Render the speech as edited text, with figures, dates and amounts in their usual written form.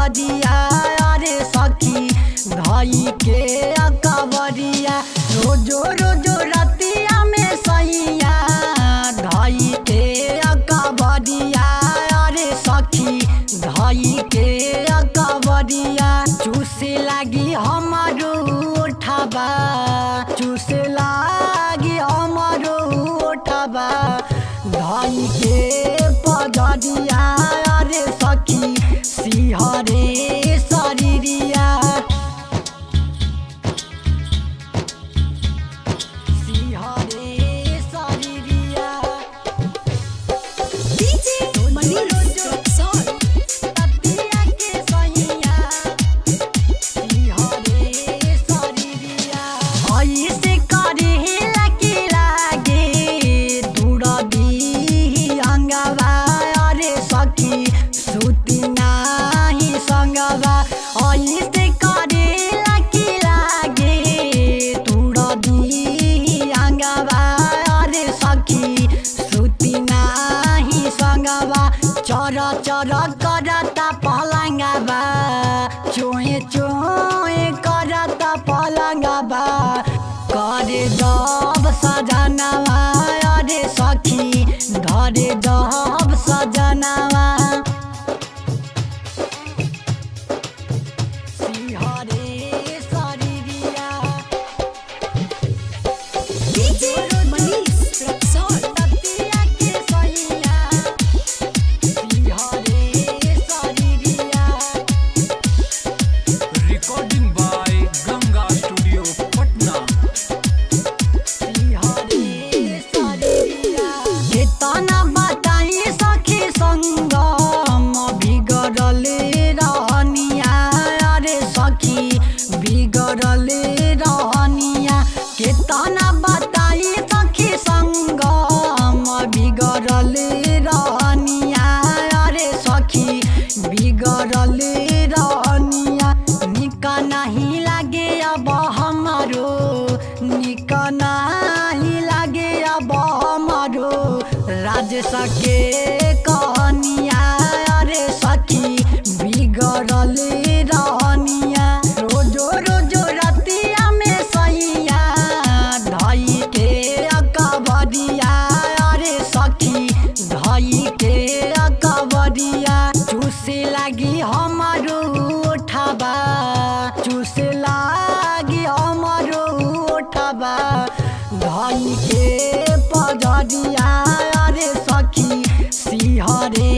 पजरिया अरे सखी धई के कवरिया रोजो रोजो रतिया में सैया धई के कवरिया अरे सखी धई के कवरिया चूसे लागी हमारो उठाबा चूसे लागी हमारो उठाबा धई के पजरिया अरे सखी सिहरे शरीरिया सिहरे शरीरिया ततिया के सैया सिहरे शरीरिया ऐसे करे लकी लागे दूर दी अंगवा अरे सखी सुती नाही संगवा ऐसे करे लकी लागे दूर दी अंगवा अरे सखी सुती नाही संगवा चर चर करता पलंगवा चोए चोए करता पलंगवा करे जब सजनवा अरे सखी धरे जब सजनवा सिहरे शरीरिया ततिया के सैया सिहरे शरीरिया Recording by Ganga Studio, Patna. केतना बताई सखी संग बिगड़ले रहनिया अरे सखी बिगड़ले रहनिया केतना बताई सखी संग बिगड़ले रहनिया अरे सखी बिगड़ले रहनिया निका नहीं लागे अब हमारो निका नहीं लागे अब हमारो राजेश के कहनिया अरे सखी बिगड़ले रहनिया रोजो रोजो रतिया में सैया धई के कवरिया अरे सखी धई के कवरिया चूसे लागी हमारो उठाबा चूसे लागी हमारो उठाबा धई के पजरिया अरे सखी सिहरे